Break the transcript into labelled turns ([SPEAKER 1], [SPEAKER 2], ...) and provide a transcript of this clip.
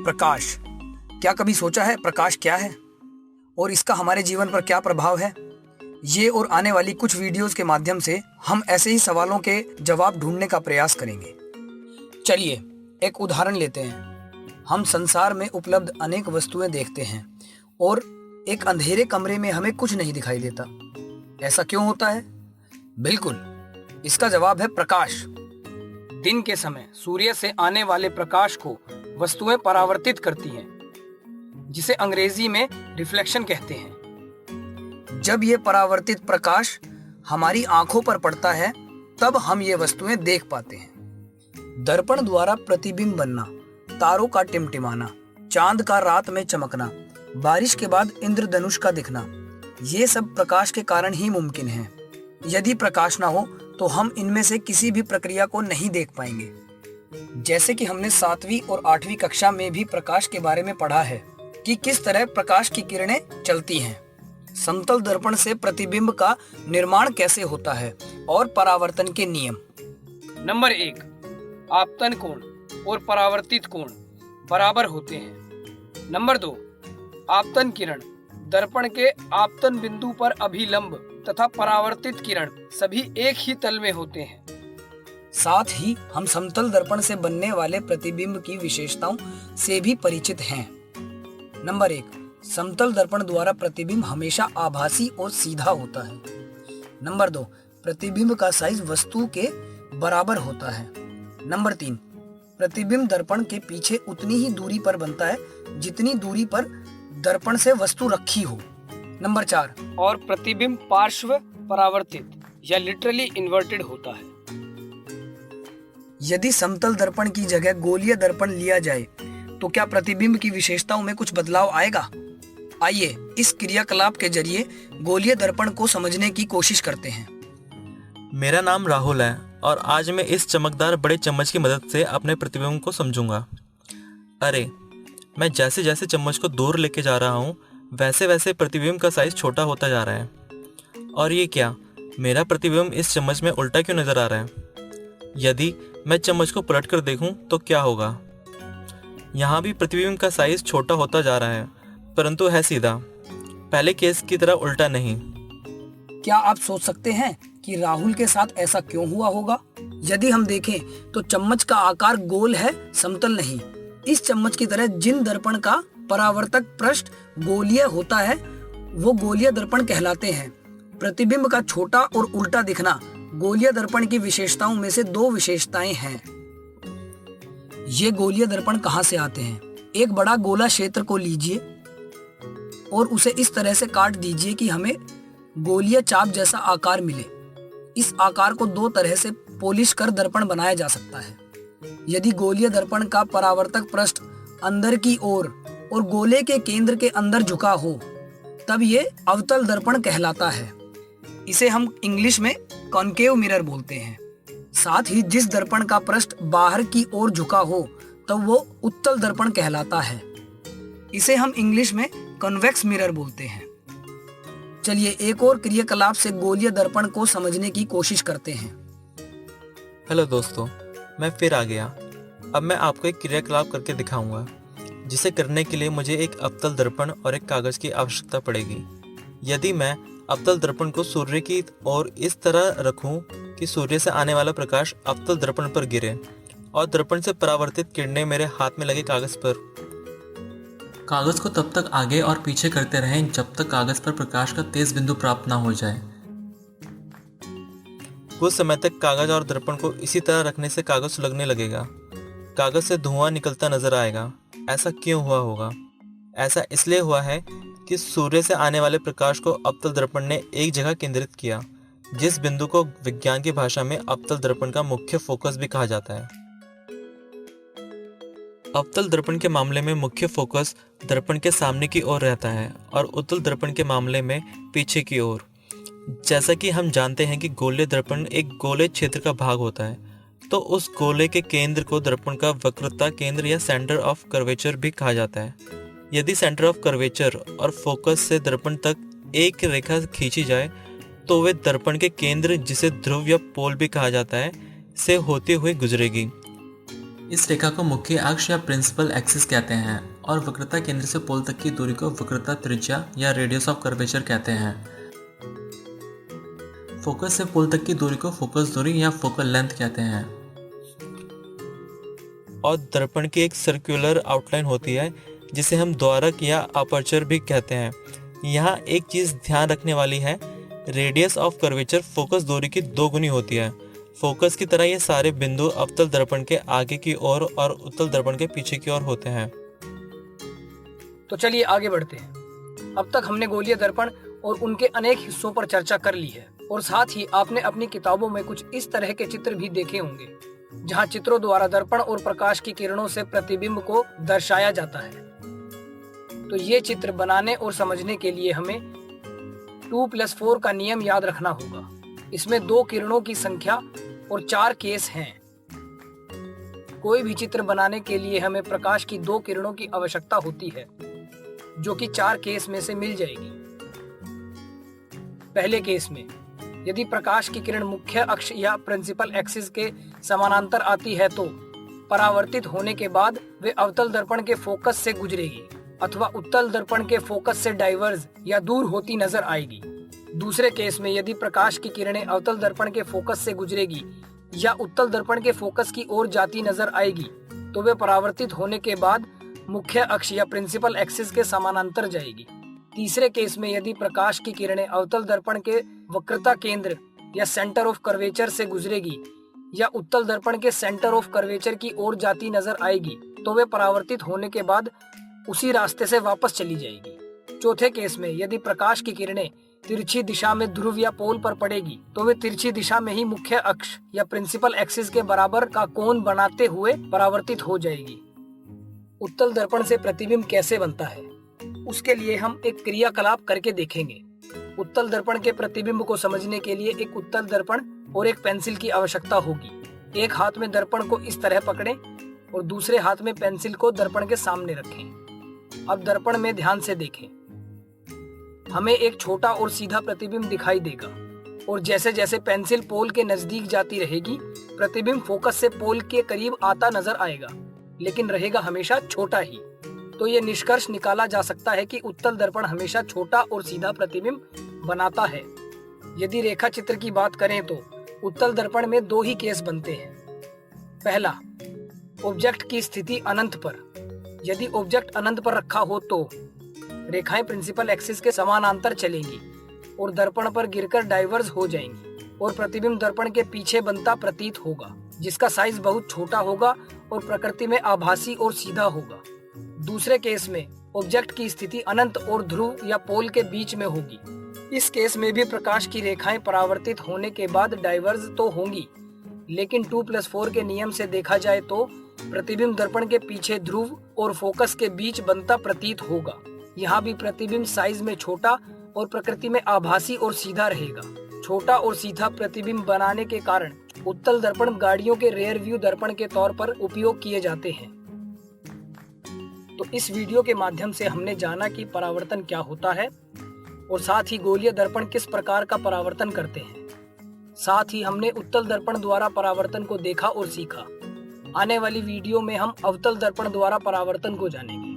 [SPEAKER 1] प्रकाश। क्या कभी सोचा है प्रकाश क्या है और इसका हमारे जीवन पर क्या प्रभाव है? ये और आने वाली कुछ वीडियोस के माध्यम से हम ऐसे ही सवालों के जवाब ढूंढने का प्रयास करेंगे। चलिए एक उदाहरण लेते हैं। हम संसार में उपलब्ध अनेक वस्तुएं देखते हैं और एक अंधेरे कमरे में हमें कुछ नहीं दिखाई देता। ऐसा क्यों होता है? बिल्कुल, इसका जवाब है प्रकाश। दिन के समय सूर्य से आने वाले प्रकाश को वस्तुएं परावर्तित करती हैं, जिसे अंग्रेजी में रिफ्लेक्शन कहते हैं। जब ये परावर्तित प्रकाश हमारी आंखों पर पड़ता है, तब हम ये वस्तुएं देख पाते हैं। दर्पण द्वारा प्रतिबिंब बनना, तारों का टिमटिमाना, चांद का रात में चमकना, बारिश के बाद इंद्रधनुष का दिखना, ये सब प्रकाश के कारण ही मुमकिन है। यदि प्रकाश ना हो तो हम इनमें से किसी भी प्रक्रिया को नहीं देख पाएंगे। जैसे कि हमने 7वीं और 8वीं कक्षा में भी प्रकाश के बारे में पढ़ा है कि किस तरह प्रकाश की किरणें चलती हैं, समतल दर्पण से प्रतिबिंब का निर्माण कैसे होता है और परावर्तन के नियम।
[SPEAKER 2] नंबर 1, आपतन कोण और परावर्तित कोण बराबर होते हैं। नंबर 2, आपतन किरण दर्पण के आपतन बिंदु पर अभिलंब तथा परावर्तित किरण सभी एक ही तल में होते हैं।
[SPEAKER 1] साथ ही हम समतल दर्पण से बनने वाले प्रतिबिंब की विशेषताओं से भी परिचित हैं। नंबर 1, समतल दर्पण द्वारा प्रतिबिंब हमेशा आभासी और सीधा होता है। नंबर 2, प्रतिबिंब का साइज वस्तु के बराबर होता है। नंबर 3, प्रतिबिंब दर्पण के पीछे उतनी ही दूरी पर बनता है जितनी दूरी पर दर्पण से वस्तु रखी हो। नंबर 4,
[SPEAKER 2] और प्रतिबिंब पार्श्व परावर्तित या लिटरली इन्वर्टेड होता है।
[SPEAKER 1] यदि समतल दर्पण की जगह गोलीय दर्पण लिया जाए तो क्या प्रतिबिंब की विशेषताओं में कुछ बदलाव आएगा? आइए इस क्रियाकलाप के जरिए गोलीय दर्पण को समझने की कोशिश करते हैं।
[SPEAKER 3] मेरा नाम राहुल है और आज मैं इस चमकदार बड़े चम्मच की मदद से अपने प्रतिबिंब को समझूंगा। अरे, मैं जैसे जैसे चम्मच को दूर लेके जा रहा हूँ वैसे वैसे प्रतिबिंब का साइज छोटा होता जा रहा है। और ये क्या, मेरा प्रतिबिंब इस चम्मच में उल्टा क्यों नजर आ रहा है? यदि मैं चम्मच को पलट कर देखूं तो क्या होगा? यहाँ भी प्रतिबिंब का साइज छोटा होता जा रहा है, परंतु है सीधा, पहले केस की तरह उल्टा नहीं।
[SPEAKER 1] क्या आप सोच सकते हैं कि राहुल के साथ ऐसा क्यों हुआ होगा? यदि हम देखें तो चम्मच का आकार गोल है, समतल नहीं। इस चम्मच की तरह जिन दर्पण का परावर्तक पृष्ठ गोलीय होता है वो गोलीय दर्पण कहलाते हैं। प्रतिबिंब का छोटा और उल्टा दिखना गोलीय दर्पण की विशेषताओं में से 2 विशेषताएं हैं। ये गोलीय दर्पण कहां से आते हैं? एक बड़ा गोला क्षेत्र को लीजिए और उसे इस तरह से काट दीजिए कि हमें गोलीय चाप जैसा आकार मिले। इस आकार को 2 तरह से पॉलिश कर दर्पण बनाया जा सकता है। यदि गोलीय दर्पण का परावर्तक पृष्ठ अंदर की ओर और गोले के केंद्र के अंदर झुका हो तब ये अवतल दर्पण कहलाता है। इसे हम इंग्लिश में कॉन्केव मिरर बोलते हैं। साथ ही जिस दर्पण का पृष्ठ बाहर की ओर झुका हो तब वो उत्तल दर्पण कहलाता है। इसे हम इंग्लिश में कॉन्वेक्स मिरर बोलते हैं। चलिए एक और क्रियाकलाप से गोलीय दर्पण को समझने की कोशिश करते हैं।
[SPEAKER 3] हेलो दोस्तों, मैं फिर आ गया। अब मैं आपको एक क्रियाकलाप करके दिखाऊंगा, जिसे करने के लिए मुझे एक अवतल दर्पण और एक कागज की आवश्यकता पड़ेगी। यदि मैं अवतल दर्पण को सूर्य की ओर इस तरह रखूं कि सूर्य से आने वाला प्रकाश अवतल दर्पण पर गिरे और दर्पण से परावर्तित किरणें मेरे हाथ में लगे कागज पर। कागज को तब तक आगे और पीछे करते रहें जब तक कागज पर प्रकाश का तेज बिंदु प्राप्त ना हो जाए। कुछ समय तक कागज और दर्पण को इसी तरह रखने से कागज सुलगने लगेगा। कागज से धुआं निकलता नजर आएगा। ऐसा क्यों हुआ होगा? ऐसा इसलिए हुआ है कि सूर्य से आने वाले प्रकाश को अवतल दर्पण ने एक जगह केंद्रित किया, जिस बिंदु को विज्ञान की भाषा में अवतल दर्पण का मुख्य फोकस भी कहा जाता है। अवतल दर्पण के मामले में मुख्य फोकस दर्पण के सामने की ओर रहता है और उत्तल दर्पण के मामले में पीछे की ओर। जैसा कि हम जानते हैं कि गोलीय दर्पण एक गोले क्षेत्र का भाग होता है, तो उस गोले के केंद्र को दर्पण का वक्रता केंद्र या सेंटर ऑफ कर्वेचर भी कहा जाता है। यदि सेंटर ऑफ कर्वेचर और फोकस से दर्पण तक एक रेखा खींची जाए तो वे दर्पण के केंद्र, जिसे ध्रुव या पोल भी कहा जाता है, से होते हुए गुजरेगी। इस रेखा को मुख्य अक्ष या प्रिंसिपल एक्सिस कहते हैं और वक्रता केंद्र से पोल तक की दूरी को वक्रता त्रिज्या या रेडियस ऑफ कर्वेचर कहते हैं। फोकस से पोल तक की दूरी को फोकस दूरी या फोकल लेंथ कहते हैं। और दर्पण की एक सर्कुलर आउटलाइन होती है जिसे हम द्वारक या अपर्चर भी कहते हैं। यहाँ एक चीज़ ध्यान रखने वाली है, रेडियस ऑफ कर्वेचर फोकस दूरी की 2 गुनी होती है। फोकस की तरह ये सारे बिंदु अवतल दर्पण के आगे की ओर और उत्तल दर्पण के पीछे की ओर होते हैं।
[SPEAKER 2] तो चलिए आगे बढ़ते हैं। अब तक हमने गोलीय दर्पण और उनके अनेक हिस्सों पर चर्चा कर ली है और साथ ही आपने अपनी किताबों में कुछ इस तरह के चित्र भी देखे होंगे जहां चित्रों द्वारा दर्पण और प्रकाश की किरणों से प्रतिबिंब को दर्शाया जाता है। तो ये चित्र बनाने और समझने के लिए हमें 2+4 का नियम याद रखना होगा। इसमें 2 किरणों की संख्या और 4 केस हैं। कोई भी चित्र बनाने के लिए हमें प्रकाश की 2 किरणों की आवश्यकता होती है जो कि 4 केस में से मिल जाएगी। पहले केस में यदि प्रकाश की किरण मुख्य अक्ष या प्रिंसिपल एक्सिस के समानांतर आती है तो परावर्तित होने के बाद वे अवतल दर्पण के फोकस से गुजरेगी अथवा उत्तल दर्पण के फोकस से डाइवर्ज या दूर होती नजर आएगी। दूसरे केस में यदि प्रकाश की किरणें अवतल दर्पण के फोकस से गुजरेगी या उत्तल दर्पण के फोकस की ओर जाती नजर आएगी तो वे परावर्तित होने के बाद मुख्य अक्ष या प्रिंसिपल एक्सिस के समानांतर जाएगी। तीसरे केस में यदि प्रकाश की किरणें अवतल दर्पण के वक्रता केंद्र या सेंटर ऑफ कर्वेचर से गुजरेगी या उत्तल दर्पण के सेंटर ऑफ कर्वेचर की ओर जाती नजर आएगी तो वे परावर्तित होने के बाद उसी रास्ते से वापस चली जाएगी। चौथे केस में यदि प्रकाश की किरणें तिरछी दिशा में ध्रुव या पोल पर पड़ेगी तो वे तिरछी दिशा में ही मुख्य अक्ष या प्रिंसिपल एक्सिस के बराबर का कोण बनाते हुए परावर्तित हो जाएगी। उत्तल दर्पण से प्रतिबिंब कैसे बनता है उसके लिए हम एक क्रियाकलाप करके देखेंगे। उत्तल दर्पण के प्रतिबिंब को समझने के लिए एक उत्तल दर्पण और एक पेंसिल की आवश्यकता होगी। एक हाथ में दर्पण को इस तरह पकड़ें और दूसरे हाथ में पेंसिल को दर्पण के सामने रखें। अब दर्पण में ध्यान से देखें। हमें एक छोटा और सीधा प्रतिबिंब दिखाई देगा और जैसे जैसे पेंसिल पोल के नजदीक जाती रहेगी प्रतिबिंब फोकस से पोल के करीब आता नजर आएगा लेकिन रहेगा हमेशा छोटा ही। तो ये निष्कर्ष निकाला जा सकता है कि उत्तल दर्पण हमेशा छोटा और सीधा प्रतिबिंब बनाता है। यदि रेखा चित्र की बात करें तो उत्तल दर्पण में 2 ही केस बनते हैं। पहला, ऑब्जेक्ट की स्थिति अनंत पर। यदि ऑब्जेक्ट अनंत पर रखा हो तो रेखाएं प्रिंसिपल एक्सिस के समानांतर चलेंगी और दर्पण पर गिरकर डाइवर्ज हो जाएंगी और प्रतिबिंब दर्पण के पीछे बनता प्रतीत होगा जिसका साइज बहुत छोटा होगा और प्रकृति में आभासी और सीधा होगा। दूसरे केस में ऑब्जेक्ट की स्थिति अनंत और ध्रुव या पोल के बीच में होगी। इस केस में भी प्रकाश की रेखाएं परावर्तित होने के बाद डाइवर्ज तो होंगी लेकिन 2+4 के नियम से देखा जाए तो प्रतिबिंब दर्पण के पीछे ध्रुव और फोकस के बीच बनता प्रतीत होगा। यहाँ भी प्रतिबिंब साइज में छोटा और प्रकृति में आभासी और सीधा रहेगा। छोटा और सीधा प्रतिबिंब बनाने के कारण उत्तल दर्पण गाड़ियों के रेयर व्यू दर्पण के तौर पर उपयोग किए जाते हैं। तो इस वीडियो के माध्यम से हमने जाना कि परावर्तन क्या होता है और साथ ही गोलीय दर्पण किस प्रकार का परावर्तन करते हैं। साथ ही हमने उत्तल दर्पण द्वारा परावर्तन को देखा और सीखा। आने वाली वीडियो में हम अवतल दर्पण द्वारा परावर्तन को जानेंगे।